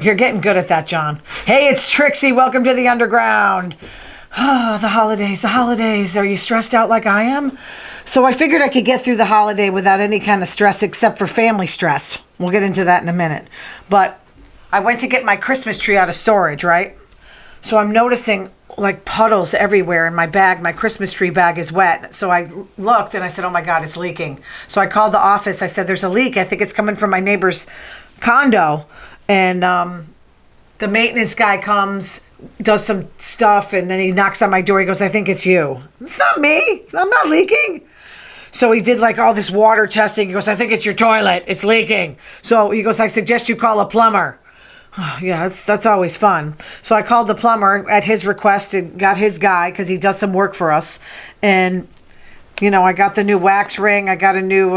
You're getting good at that, John. Hey, it's Trixie. Welcome to the underground. Oh, the holidays. Are you stressed out like I am? So I figured I could get through the holiday without any kind of stress except for family stress. We'll get into that in a minute. But I went to get my Christmas tree out of storage, right? So I'm noticing like puddles everywhere in my bag. My Christmas tree bag is wet. So I looked and I said, oh my God, it's leaking. So I called the office. I said, there's a leak. I think it's coming from my neighbor's condo. And the maintenance guy comes, does some stuff, and then he knocks on my door. He goes, I think it's you. It's not me. I'm not leaking. So he did like all this water testing. He goes, I think it's your toilet. It's leaking. So he goes, I suggest you call a plumber. Yeah, that's always fun. So I called the plumber at his request and got his guy because he does some work for us. And, you know, I got the new wax ring. I got a new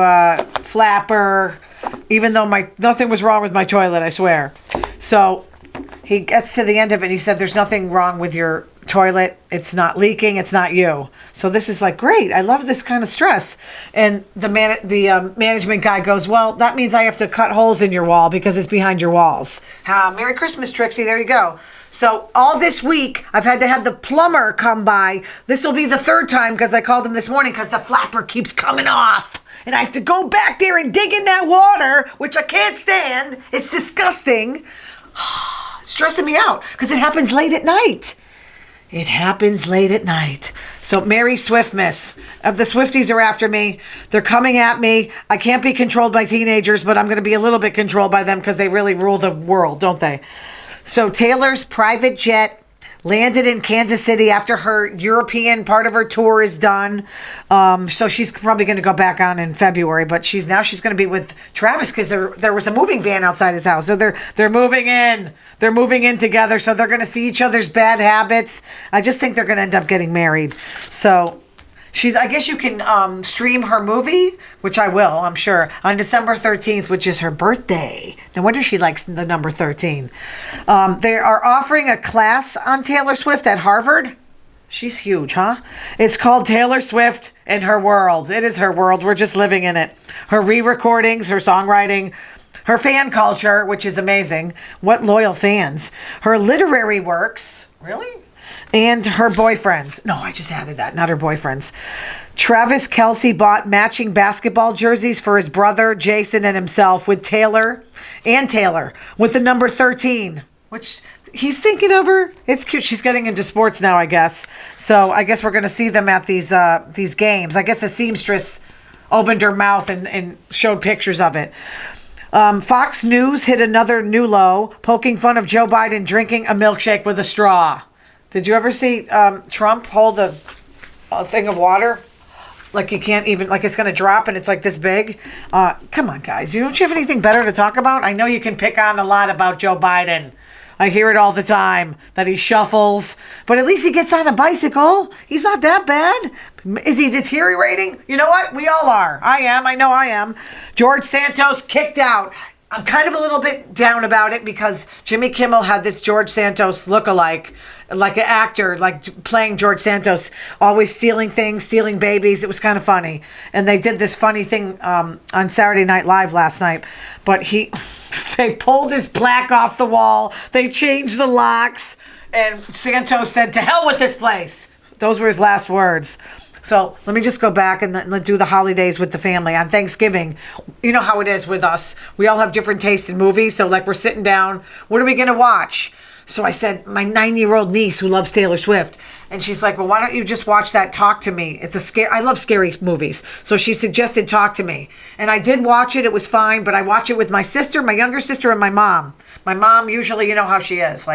flapper, even though nothing was wrong with my toilet, I swear. So he gets to the end of it and he said, there's nothing wrong with your toilet. It's not leaking. It's not you. So this is like, great. I love this kind of stress. And the management guy goes, well, that means I have to cut holes in your wall because it's behind your walls. Merry Christmas, Trixie. There you go. So all this week, I've had to have the plumber come by. This will be the third time because I called him this morning because the flapper keeps coming off. And I have to go back there and dig in that water, which I can't stand. It's disgusting. It's stressing me out because it happens late at night. So Merry Swiftmas. The Swifties are after me. They're coming at me. I can't be controlled by teenagers, but I'm going to be a little bit controlled by them because they really rule the world, don't they? So Taylor's private jet landed in Kansas City after her European part of her tour is done. So she's probably going to go back on in February, but she's going to be with Travis because there was a moving van outside his house. So they're moving in. They're moving in together. So they're going to see each other's bad habits. I just think they're going to end up getting married. So I guess you can stream her movie, which I will, I'm sure, on December 13th, which is her birthday. No wonder she likes the number 13. They are offering a class on Taylor Swift at Harvard. She's huge, huh? It's called Taylor Swift and Her World. It is her world. We're just living in it. Her re-recordings, her songwriting, her fan culture, which is amazing. What loyal fans. Her literary works. Really? And her boyfriends. No, I just added that. Not her boyfriends. Travis Kelce bought matching basketball jerseys for his brother, Jason, and himself with Taylor with the number 13, which he's thinking of her. It's cute. She's getting into sports now, I guess. So I guess we're going to see them at these games. I guess a seamstress opened her mouth and showed pictures of it. Fox News hit another new low, poking fun of Joe Biden drinking a milkshake with a straw. Did you ever see Trump hold a thing of water? Like you can't even, like it's going to drop and it's like this big. Come on, guys. Don't you have anything better to talk about? I know you can pick on a lot about Joe Biden. I hear it all the time, that he shuffles. But at least he gets on a bicycle. He's not that bad. Is he deteriorating? You know what? We all are. I am. I know I am. George Santos kicked out. I'm kind of a little bit down about it because Jimmy Kimmel had this George Santos lookalike, like an actor, like playing George Santos, always stealing things, stealing babies. It was kind of funny. And they did this funny thing on Saturday Night Live last night. But they pulled his plaque off the wall. They changed the locks. And Santos said, to hell with this place. Those were his last words. So let me just go back and do the holidays with the family. On Thanksgiving, you know how it is with us. We all have different tastes in movies. So like we're sitting down, what are we going to watch? So I said, my 9-year-old niece who loves Taylor Swift. And she's like, well, why don't you just watch that Talk to Me? I love scary movies. So she suggested Talk to Me. And I did watch it. It was fine. But I watch it with my sister, my younger sister, and my mom. My mom, usually, you know how she is.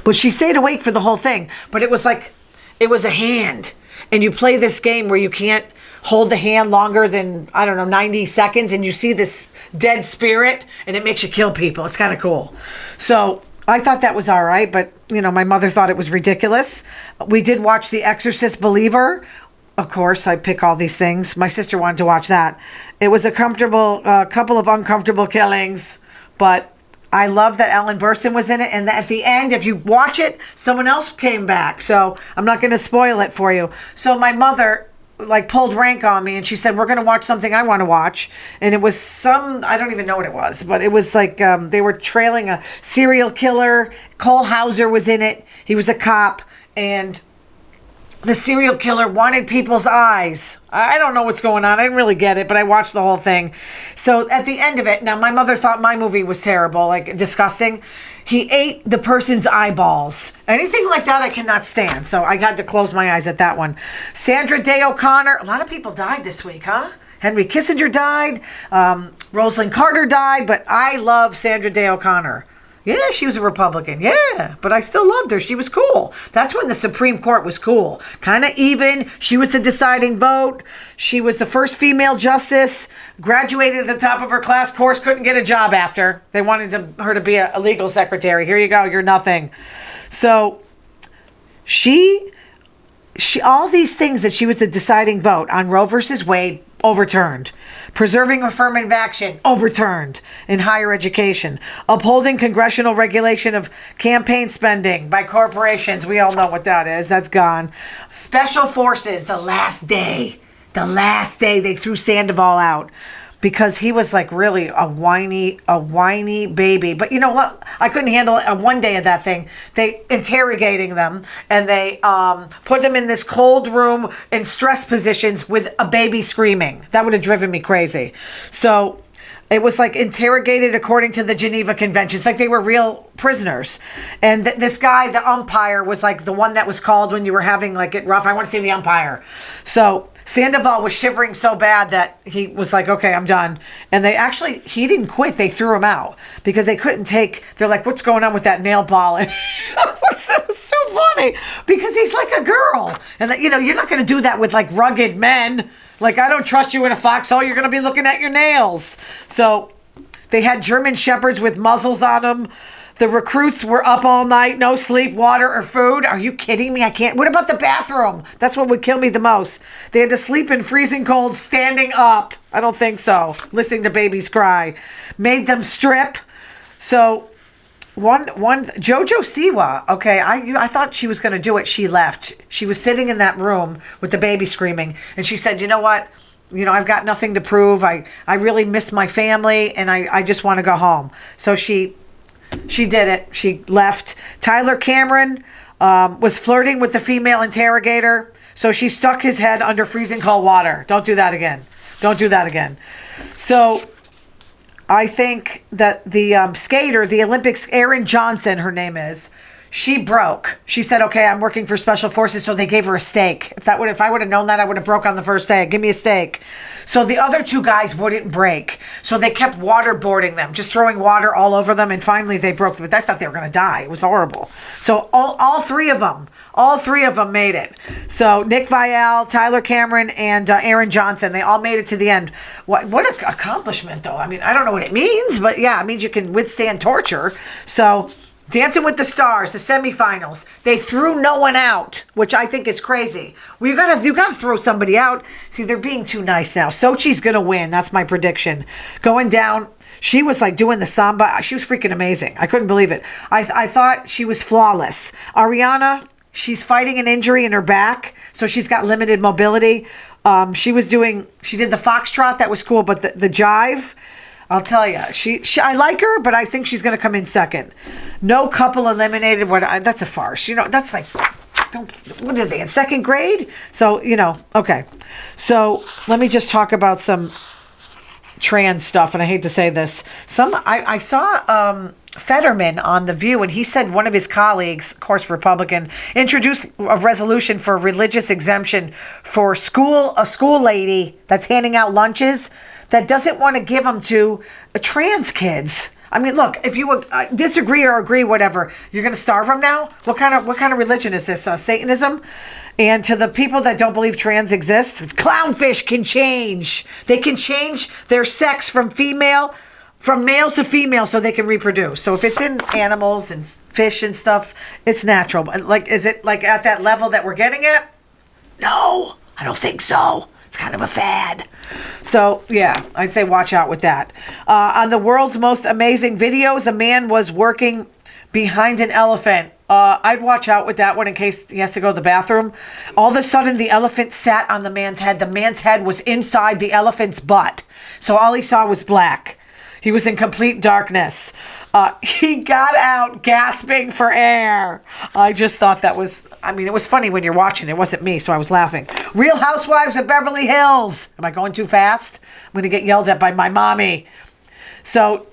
But she stayed awake for the whole thing. But it was a hand. And you play this game where you can't hold the hand longer than, 90 seconds. And you see this dead spirit. And it makes you kill people. It's kind of cool. So I thought that was all right. But, my mother thought it was ridiculous. We did watch The Exorcist Believer. Of course, I pick all these things. My sister wanted to watch that. It was a couple of uncomfortable killings. But I love that Ellen Burstyn was in it. And at the end, if you watch it, someone else came back. So I'm not going to spoil it for you. So my mother like pulled rank on me, and she said, we're going to watch something I want to watch. And it was I don't even know what it was, but it was like they were trailing a serial killer. Cole Hauser was in it. He was a cop, and the serial killer wanted people's eyes. I don't know what's going on. I didn't really get it, but I watched the whole thing. So at the end of it, now my mother thought my movie was terrible, like disgusting. He ate the person's eyeballs. Anything like that I cannot stand. So I had to close my eyes at that one. Sandra Day O'Connor. A lot of people died this week, huh? Henry Kissinger died. Rosalind Carter died. But I love Sandra Day O'Connor. Yeah, she was a Republican. Yeah, but I still loved her. She was cool. That's when the Supreme Court was cool. Kind of even. She was the deciding vote. She was the first female justice. Graduated at the top of her class course. Couldn't get a job after. They wanted her to be a legal secretary. Here you go. You're nothing. So she all these things that she was the deciding vote on Roe versus Wade, overturned. Preserving affirmative action, overturned in higher education. Upholding congressional regulation of campaign spending by corporations. We all know what that is. That's gone. Special forces, the last day they threw Sandoval out because he was like really a whiny baby. But you know what? I couldn't handle one day of that thing. They interrogating them, and they put them in this cold room in stress positions with a baby screaming. That would have driven me crazy. So it was like interrogated according to the Geneva Conventions, like they were real prisoners. And this guy, the umpire, was like the one that was called when you were having like it rough. I want to see the umpire. So Sandoval was shivering so bad that he was like, okay, I'm done. And he didn't quit. They threw him out because they couldn't they're like, what's going on with that nail polish? It was so funny because he's like a girl. And you're not going to do that with like rugged men. Like, I don't trust you in a foxhole. You're going to be looking at your nails. So they had German shepherds with muzzles on them. The recruits were up all night, no sleep, water, or food. Are you kidding me? I can't. What about the bathroom? That's what would kill me the most. They had to sleep in freezing cold, standing up. I don't think so. Listening to babies cry. Made them strip. So one Jojo Siwa, okay, I thought she was going to do it. She left. She was sitting in that room with the baby screaming. And she said, you know what? I've got nothing to prove. I really miss my family, and I just want to go home. So she did it. She left. Tyler Cameron was flirting with the female interrogator, so she stuck his head under freezing cold water. Don't do that again. Don't do that again. So I think that the skater, the Olympics, Erin Johnson, her name is, she broke. She said, okay, I'm working for special forces, so they gave her a steak. If I would have known that, I would have broke on the first day. Give me a steak. So the other two guys wouldn't break. So they kept waterboarding them, just throwing water all over them, and finally they broke. But I thought they were going to die. It was horrible. So all three of them made it. So Nick Vial, Tyler Cameron, and Erin Johnson, they all made it to the end. What an accomplishment, though. I mean, I don't know what it means, but yeah, it means you can withstand torture. So Dancing with the Stars, the semifinals. They threw no one out, which I think is crazy. You gotta throw somebody out. See, they're being too nice now. Sochi's gonna win. That's my prediction. Going down, she was like doing the samba. She was freaking amazing. I couldn't believe it. I thought she was flawless. Ariana, she's fighting an injury in her back, so she's got limited mobility. She did the foxtrot. That was cool, but the jive, I'll tell you, I like her, but I think she's going to come in second. No couple eliminated. That's a farce. That's like, what are they, in second grade? So, okay. So let me just talk about some trans stuff, and I hate to say this. I saw Fetterman on The View, and he said one of his colleagues, of course Republican, introduced a resolution for religious exemption for a school lady that's handing out lunches that doesn't want to give them to trans kids. I mean, look, if you disagree or agree, whatever, you're going to starve them now? What kind of religion is this? Satanism? And to the people that don't believe trans exists, clownfish can change. They can change their sex from male to female so they can reproduce. So if it's in animals and fish and stuff, it's natural. But is it like at that level that we're getting at? No, I don't think so. It's kind of a fad. So, yeah, I'd say watch out with that. On the world's most amazing videos, a man was working behind an elephant. I'd watch out with that one in case he has to go to the bathroom. All of a sudden, the elephant sat on the man's head. The man's head was inside the elephant's butt. So all he saw was black. He was in complete darkness. He got out gasping for air. I just thought that was, it was funny when you're watching. It wasn't me, so I was laughing. Real Housewives of Beverly Hills. Am I going too fast? I'm going to get yelled at by my mommy. So,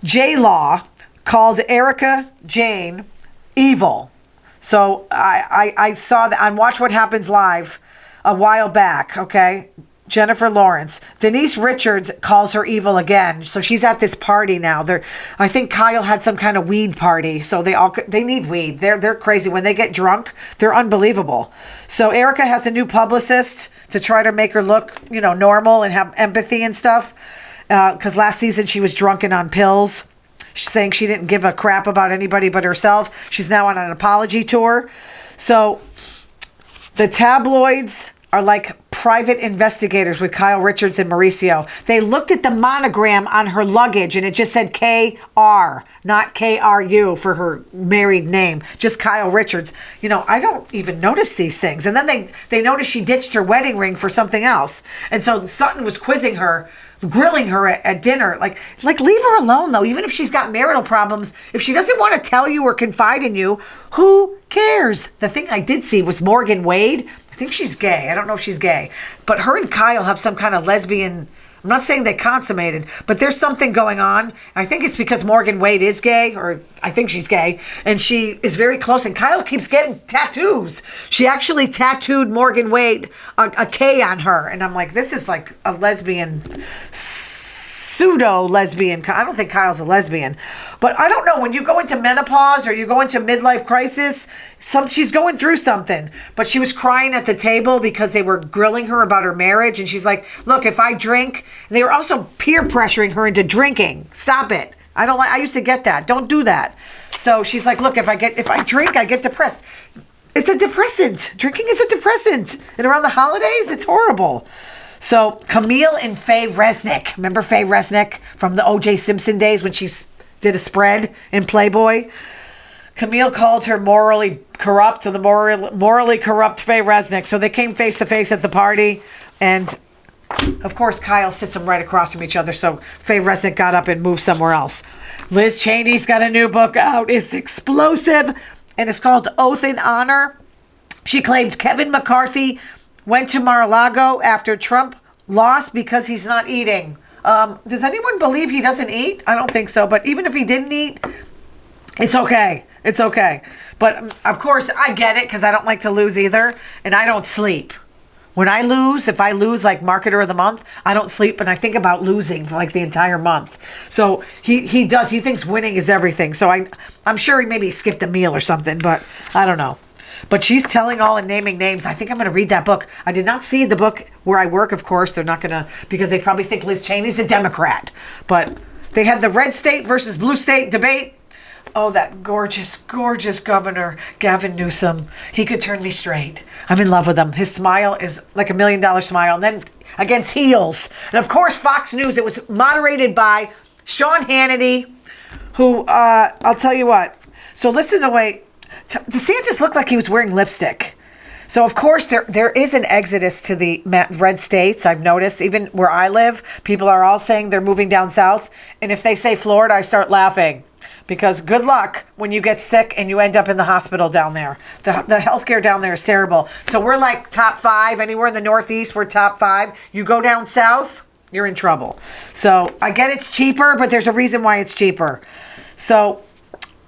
J-Law called Erica Jane evil. So, I saw that on Watch What Happens Live a while back, okay? Jennifer Lawrence. Denise Richards calls her evil again. So she's at this party now. I think Kyle had some kind of weed party. So they need weed. They're crazy. When they get drunk, they're unbelievable. So Erica has a new publicist to try to make her look, normal and have empathy and stuff. Because last season she was drunken on pills. She's saying she didn't give a crap about anybody but herself. She's now on an apology tour. So the tabloids are like private investigators with Kyle Richards and Mauricio. They looked at the monogram on her luggage and it just said K-R, not K-R-U for her married name, just Kyle Richards. I don't even notice these things. And then they noticed she ditched her wedding ring for something else. And so Sutton was quizzing her, grilling her at dinner. Like leave her alone though. Even if she's got marital problems, if she doesn't want to tell you or confide in you, who cares? The thing I did see was Morgan Wade. I think she's gay. I don't know if she's gay. But her and Kyle have some kind of lesbian... I'm not saying they consummated, but there's something going on. I think it's because Morgan Wade is gay, or I think she's gay, and she is very close. And Kyle keeps getting tattoos. She actually tattooed Morgan Wade a K on her. And I'm like, this is like a lesbian... pseudo-lesbian. I don't think Kyle's a lesbian. But I don't know. When you go into menopause or you go into midlife crisis, she's going through something. But she was crying at the table because they were grilling her about her marriage. And she's like, look, if I drink... They were also peer pressuring her into drinking. Stop it. I used to get that. Don't do that. So she's like, look, if I drink, I get depressed. It's a depressant. Drinking is a depressant. And around the holidays, it's horrible. So Camille and Faye Resnick. Remember Faye Resnick from the O.J. Simpson days when she did a spread in Playboy? Camille called her morally corrupt, to the morally corrupt Faye Resnick. So they came face to face at the party. And, of course, Kyle sits them right across from each other. So Faye Resnick got up and moved somewhere else. Liz Cheney's got a new book out. It's explosive. And it's called Oath and Honor. She claimed Kevin McCarthy went to Mar-a-Lago after Trump lost because he's not eating. Does anyone believe he doesn't eat? I don't think so. But even if he didn't eat, it's okay. It's okay. But, of course, I get it because I don't like to lose either. And I don't sleep. When I lose, if I lose like Marketer of the Month, I don't sleep and I think about losing for like the entire month. So he does. He thinks winning is everything. So I'm sure he maybe skipped a meal or something, but I don't know. But she's telling all and naming names. I think I'm going to read that book. I did not see the book where I work, of course. They're not going to, because they probably think Liz Cheney's a Democrat. But they had the red state versus blue state debate. Oh, that gorgeous, gorgeous governor, Gavin Newsom. He could turn me straight. I'm in love with him. His smile is like $1 million smile. And then against heels. And of course, Fox News. It was moderated by Sean Hannity, who, I'll tell you what. So listen to the way... DeSantis looked like he was wearing lipstick. So, of course, there is an exodus to the red states. I've noticed, even where I live, people are all saying they're moving down south. And if they say Florida, I start laughing. Because good luck when you get sick and you end up in the hospital down there. The healthcare down there is terrible. So we're like top 5. Anywhere in the Northeast, we're top 5. You go down south, you're in trouble. So I get it's cheaper, but there's a reason why it's cheaper. So...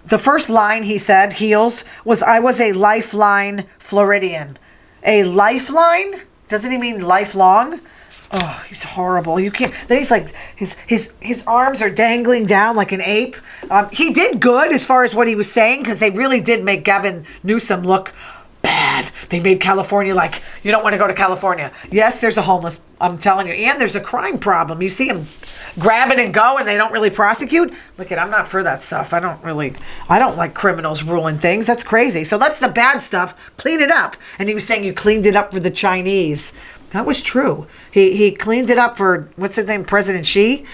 the first line he said, heels, was, I was a lifeline Floridian. A lifeline? Doesn't he mean lifelong? Oh, he's horrible. You can't, then he's like, his arms are dangling down like an ape. He did good as far as what he was saying, because they really did make Gavin Newsom look bad. They made California like, you don't want to go to California. Yes, there's a homeless, I'm telling you, and there's a crime problem. You see him grab it and go, and they don't really prosecute. Look, I'm not for that stuff. I don't like criminals ruling things. That's crazy. So that's the bad stuff. Clean it up. And he was saying you cleaned it up for the Chinese. That was true. He cleaned it up for, what's his name, President Xi.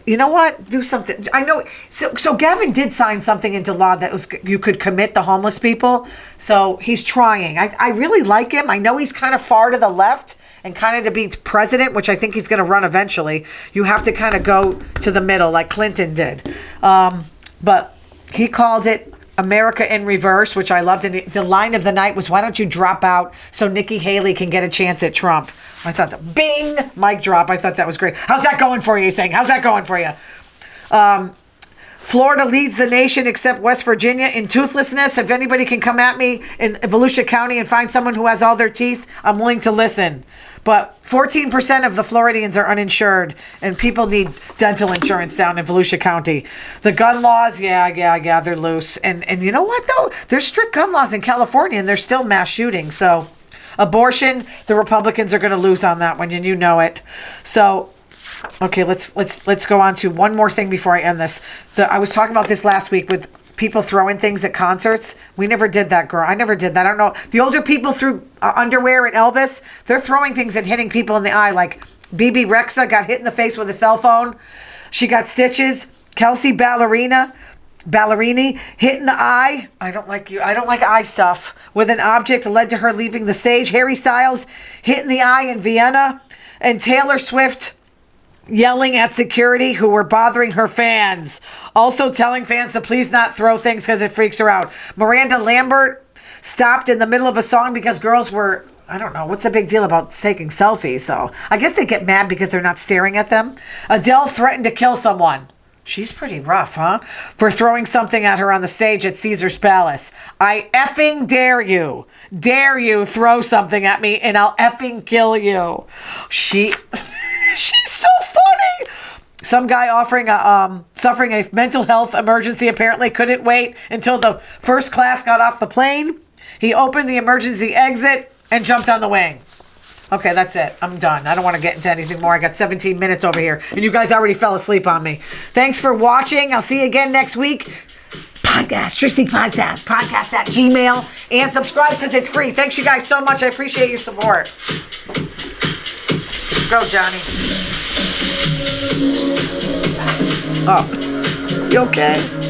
you know what? Do something. I know. So Gavin did sign something into law that was you could commit the homeless people. So he's trying. I really like him. I know he's kind of far to the left and kind of to be president, which I think he's going to run eventually. You have to kind of go to the middle like Clinton did. But he called it America in Reverse, which I loved. And the line of the night was, why don't you drop out so Nikki Haley can get a chance at Trump? I thought, bing, mic drop. I thought that was great. How's that going for you? He's saying, how's that going for you? Florida leads the nation except West Virginia in toothlessness. If anybody can come at me in Volusia County and find someone who has all their teeth, I'm willing to listen. But 14% of the Floridians are uninsured, and people need dental insurance down in Volusia County. The gun laws, yeah, they're loose. And you know what, though? There's strict gun laws in California, and there's still mass shootings. So abortion, the Republicans are going to lose on that one, and you know it. So, okay, let's go on to one more thing before I end this. I was talking about this last week with people throwing things at concerts. We never did that, girl. I never did that. I don't know. The older people threw underwear at Elvis. They're throwing things and hitting people in the eye. Like BB Rexa got hit in the face with a cell phone. She got stitches. Kelsey Ballerini hit in the eye. I don't like eye stuff. With an object led to her leaving the stage. Harry Styles hit in the eye in Vienna. And Taylor Swift yelling at security who were bothering her fans. Also telling fans to please not throw things because it freaks her out. Miranda Lambert stopped in the middle of a song because girls were, I don't know, what's the big deal about taking selfies though? I guess they get mad because they're not staring at them. Adele threatened to kill someone. She's pretty rough, huh? For throwing something at her on the stage at Caesar's Palace. I effing dare you throw something at me and I'll effing kill you. She's so funny. Some guy suffering a mental health emergency apparently couldn't wait until the first class got off the plane. He opened the emergency exit and jumped on the wing. Okay, that's it. I'm done. I don't want to get into anything more. I got 17 minutes over here, and you guys already fell asleep on me. Thanks for watching. I'll see you again next week. Podcast, Trixie Podcast at Gmail, and subscribe because it's free. Thanks, you guys, so much. I appreciate your support. Go, Johnny. Oh, you okay?